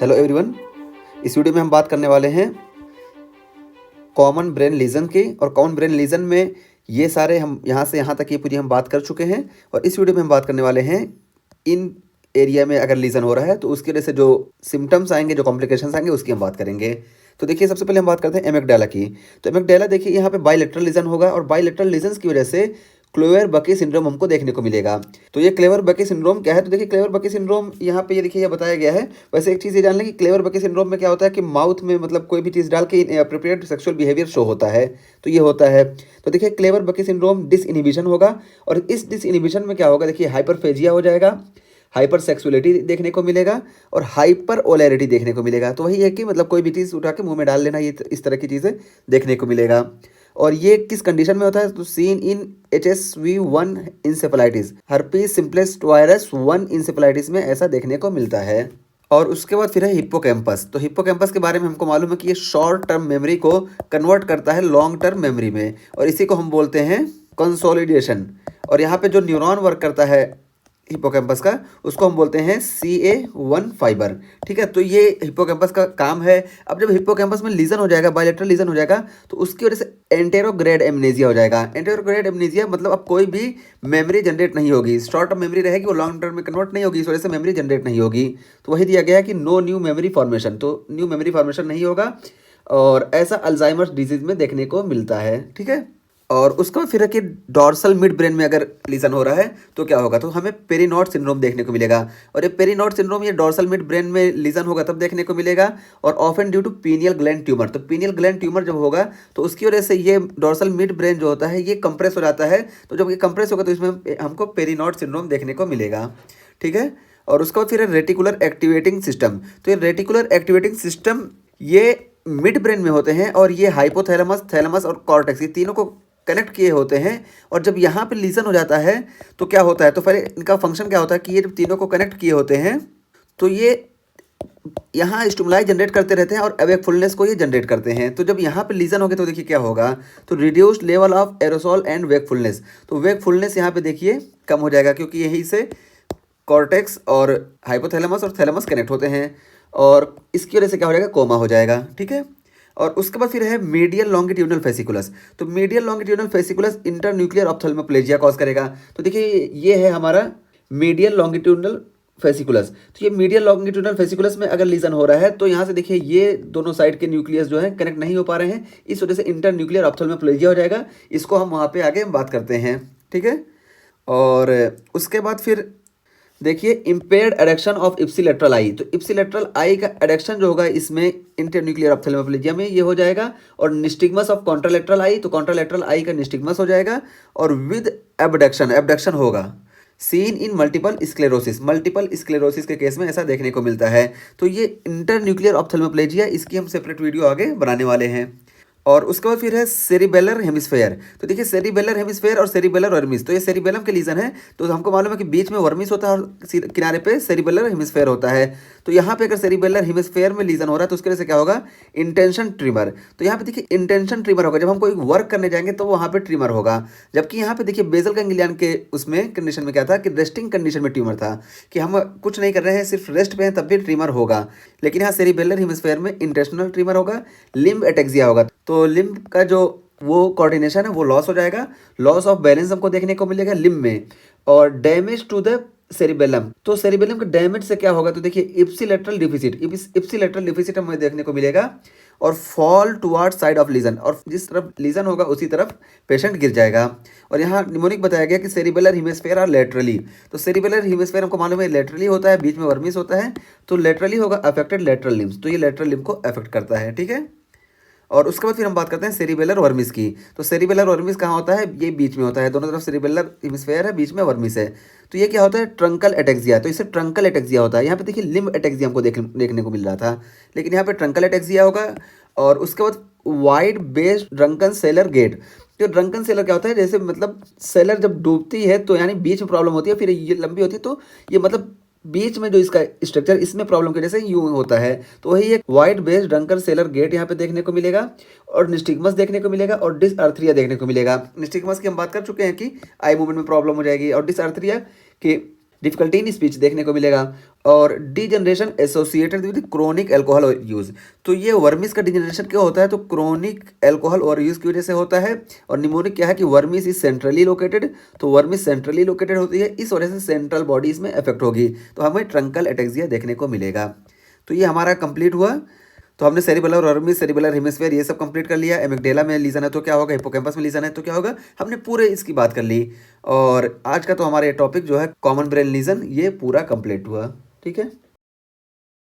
Hello everyone. इस video में हम बात करने वाले हैं कॉमन ब्रेन लीजन की। और कॉमन ब्रेन लीजन में ये सारे हम यहाँ से यहाँ तक ये पूरी हम बात कर चुके हैं। और इस वीडियो में हम बात करने वाले हैं इन एरिया में अगर लीजन हो रहा है तो उसकी वजह से जो सिम्टम्स आएंगे, जो कॉम्प्लिकेशंस आएंगे, उसकी हम बात करेंगे। तो देखिए, सबसे पहले हम बात करते हैं एमिगडाला की। तो एमिगडाला देखिए, यहाँ पे बाइलेटरल लीजन होगा और बाइलेटरल लीजन्स की वजह से क्लेवर बकी सिंड्रोम हमको देखने को मिलेगा। तो ये क्लेवर बकी सिंड्रोम क्या है? तो देखिए, क्लेवर बकी सिंड्रोम यहाँ पे ये देखिए, ये बताया गया है। वैसे एक चीज़ ये जान लें कि क्लेवर बकी सिंड्रोम में क्या होता है कि माउथ में मतलब कोई भी चीज़ डाल के अप्रोप्रिएट सेक्सुअल बिहेवियर शो होता है। तो ये होता है। तो देखिए, क्लेवर बकी सिंड्रोम डिसइनिबिशन होगा और इस डिसइनिबिशन में क्या होगा, देखिए हाइपरफेजिया हो जाएगा, हाइपर सेक्सुअलिटी देखने को मिलेगा और हाइपर ओलैरिटी देखने को मिलेगा। तो वही है कि मतलब कोई भी चीज़ उठा के मुंह में डाल लेना, ये इस तरह की चीज़ें देखने को मिलेगा। और ये किस कंडीशन में होता है? तो seen in HSV1 encephalitis, herpes simplex virus 1 encephalitis में ऐसा देखने को मिलता है। और उसके बाद फिर है हिप्पोकैम्पस। तो हिप्पोकैम्पस के बारे में हमको मालूम है कि ये शॉर्ट टर्म मेमोरी को कन्वर्ट करता है लॉन्ग टर्म मेमोरी में, और इसी को हम बोलते हैं कंसोलिडेशन। और यहाँ पे जो न्यूरॉन वर्क करता है हिप्पोकैम्पस का, उसको हम बोलते हैं CA1 फाइबर। ठीक है, तो ये हिप्पोकैम्पस का काम है। अब जब हिप्पोकैम्पस में लीजन हो जाएगा, बायलेटरल लीजन हो जाएगा, तो उसकी वजह से एंटेरोग्रेड एमनेजिया हो जाएगा। एंटेरोग्रेड एमनेजिया मतलब अब कोई भी मेमोरी जनरेट नहीं होगी, शॉर्ट टर्म मेमोरी रहेगी, वो लॉन्ग टर्म में कन्वर्ट नहीं होगी, इस वजह से मेमोरी जनरेट नहीं होगी। तो वही दिया गया है कि नो न्यू मेमोरी फॉर्मेशन, तो न्यू मेमोरी फॉर्मेशन नहीं होगा। और ऐसा अल्जाइमर्स डिजीज में देखने को मिलता है। ठीक है, और उसके बाद फिर है कि डॉर्सल मिड ब्रेन में अगर लीजन हो रहा है तो क्या होगा, तो हमें पेरिनॉड सिंड्रोम देखने को मिलेगा। और ये पेरिनॉड सिंड्रोम ये डॉर्सल मिड ब्रेन में लीजन होगा तब देखने को मिलेगा, और often due to pineal gland tumour. तो पीनियल ग्लैंड ट्यूमर जब होगा तो उसकी वजह से ये डॉर्सल मिड ब्रेन जो होता है ये कंप्रेस हो जाता है। तो जब ये कंप्रेस होगा तो इसमें हमको पेरिनॉड सिंड्रोम देखने को मिलेगा। ठीक है, और उसके बाद फिर है रेटिकुलर एक्टिवेटिंग सिस्टम। तो ये रेटिकुलर एक्टिवेटिंग सिस्टम ये मिड ब्रेन में होते हैं, और ये हाइपोथैलेमस, थैलेमस और कॉर्टेक्स, ये तीनों को कनेक्ट किए होते हैं। और जब यहाँ पे लीजन हो जाता है तो क्या होता है, तो पहले इनका फंक्शन क्या होता है कि ये जब तीनों को कनेक्ट किए होते हैं तो ये यहाँ स्टिमुलाई जनरेट करते रहते हैं और अवेकफुलनेस को ये जनरेट करते हैं। तो जब यहाँ पे लीजन हो गए तो देखिए क्या होगा, तो reduced level of aerosol and wakefulness. तो वेकफुलनेस यहाँ पे देखिए कम हो जाएगा, क्योंकि यहीं से कॉर्टेक्स और हाइपोथैलेमस और थैलेमस कनेक्ट होते हैं, और इसकी वजह से क्या हो जाएगा, कोमा हो जाएगा। ठीक है, और उसके बाद फिर है मीडियल लॉन्गिट्यूडनल फेसिकुलस। तो medial longitudinal fasciculus internuclear ophthalmoplegia cause करेगा। तो देखिए, ये है हमारा मीडियल लॉन्गिट्यूडनल फेसिकुलस। तो ये मीडियल लॉन्गिट्यूडनल फेसिकुलस में अगर लीजन हो रहा है तो यहाँ से देखिए ये दोनों साइड के न्यूक्लियस जो है कनेक्ट नहीं हो पा रहे हैं, इस वजह से इंटरन्यूक्लियर ऑप्थेल्मोप्लेजिया हो जाएगा। इसको हम वहाँ पे आगे बात करते हैं। ठीक है, और उसके बाद फिर देखिए इम्पेयर्ड एडेक्शन ऑफ इप्सिलेटरल आई। तो इप्सिलेटरल आई का एडेक्शन जो होगा इसमें इंटरन्यूक्लियर ऑप्थेल्मोप्लेजिया में ये हो जाएगा। और निस्टिग्मस ऑफ कॉन्ट्रालेटरल आई, तो कॉन्ट्रालेटरल आई का निस्टिग्मस हो जाएगा, और विद एबडक्शन, एबडक्शन होगा। Seen in multiple sclerosis, multiple sclerosis के केस में ऐसा देखने को मिलता है। तो ये इंटरन्यूक्लियर ऑप्थेल्मोप्लेजिया, इसकी हम सेपरेट वीडियो आगे बनाने वाले हैं। और उसके बाद फिर है सेरिबेलर हेमिस्फेयर। तो देखिए, सेरिबेलर हेमिस्फेयर और सेरिबेलर वर्मिस, तो ये सेरिबेलम के लीजन है। तो हमको मालूम है कि बीच में वर्मिस होता है और किनारे पे सेरिबेलर हेमिस्फेयर होता है। तो यहाँ पे अगर सेरिबेलर हेमिस्फेयर में लीजन हो रहा है तो उसके वजह से क्या होगा, इंटेंशन ट्रिमर। तो यहाँ पे देखिए इंटेंशन ट्रिमर होगा, जब हम कोई वर्क करने जाएंगे तो वहाँ पे ट्रिमर होगा। जबकि यहाँ पे देखिए बेसल गैंग्लियन के उसमें कंडीशन में क्या था कि रेस्टिंग कंडीशन में ट्यूमर था, कि हम कुछ नहीं कर रहे हैं, सिर्फ रेस्ट पे हैं, तब भी ट्रिमर होगा। लेकिन यहाँ सेरिबेलर हेमिस्फेयर में इंटेंशनल ट्रिमर होगा, लिम्ब एटेक्सिया होगा। तो लिम्ब का जो वो कोऑर्डिनेशन है वो लॉस हो जाएगा, लॉस ऑफ बैलेंस हमको देखने को मिलेगा लिम्ब में, और डैमेज टू द सेरिबेलम। तो सेरिबेलम के डैमेज से क्या होगा, तो देखिए इप्सिलेटरल डिफिसिट, इप्सिलेटरल डिफिसिट हमें देखने को मिलेगा, और fall toward side of legion, और जिस तरफ लीजन होगा उसी तरफ पेशेंट गिर जाएगा। और यहाँ निमोनिक बताया गया कि सेरिबेलर हेमिस्फेयर और लेटरली। तो सेरिबेलर हेमिस्फेयर हमको मालूम है लेटरली होता है, बीच में वर्मिस होता है, तो लेटरली होगा अफेक्टेड लेटरल लिम्स, तो ये लेटरल लिम्ब को अफेक्ट करता है। ठीक है, और उसके बाद फिर हम बात करते हैं सेरिबेलर वर्मिस की। तो सेरिबेलर वर्मिस कहाँ होता है, ये बीच में होता है, दोनों तरफ सेरिबेलर हेमिस्फेयर है, बीच में वर्मिस है। तो ये क्या होता है, ट्रंकल एटेक्सिया। तो इससे ट्रंकल एटेक्सिया होता है। यहाँ पे देखिए लिम्ब एटेक्सिया हमको देखने को मिल रहा था, लेकिन यहाँ पे ट्रंकल एटेक्सिया होगा। और उसके बाद wide based drunken sailor gait. तो ड्रंकन सेलर क्या होता है, जैसे मतलब सेलर जब डूबती है तो यानी बीच में प्रॉब्लम होती है, फिर ये लंबी होती है, तो ये मतलब बीच में जो इसका स्ट्रक्चर इसमें प्रॉब्लम की वजह से यूं होता है। तो वही एक wide based drunken sailor gait यहाँ पे देखने को मिलेगा, और निस्टिग्मस देखने को मिलेगा, और डिसअर्थरिया देखने को मिलेगा। निस्टिग्मस की हम बात कर चुके हैं कि आई मूवमेंट में प्रॉब्लम हो जाएगी, और डिसअर्थरिया कि डिफिकल्टी इन स्पीच देखने को मिलेगा, और degeneration associated with chronic alcohol use. तो ये वर्मिस का डिजनरेशन क्यों होता है, तो क्रोनिक एल्कोहल और यूज की वजह से होता है। और निमोनिक क्या है कि वर्मिस इज सेंट्रली लोकेटेड, तो वर्मिस सेंट्रली लोकेटेड होती है, इस वजह से सेंट्रल बॉडी इसमें इफेक्ट होगी, तो हमें ट्रंकल एटेक्सिया देखने को मिलेगा। तो ये हमारा कंप्लीट हुआ। तो हमने सेरिबेलर वर्मिस, सेरिबेलर हेमिस्फीयर ये सब कंप्लीट कर लिया। एमिगडेला में लीजन है तो क्या होगा, हिप्पोकैम्पस में लीजन है तो क्या होगा, हमने पूरे इसकी बात कर ली। और आज का तो हमारा ये टॉपिक जो है कॉमन ब्रेन लीजन, ये पूरा कंप्लीट हुआ। ठीक है।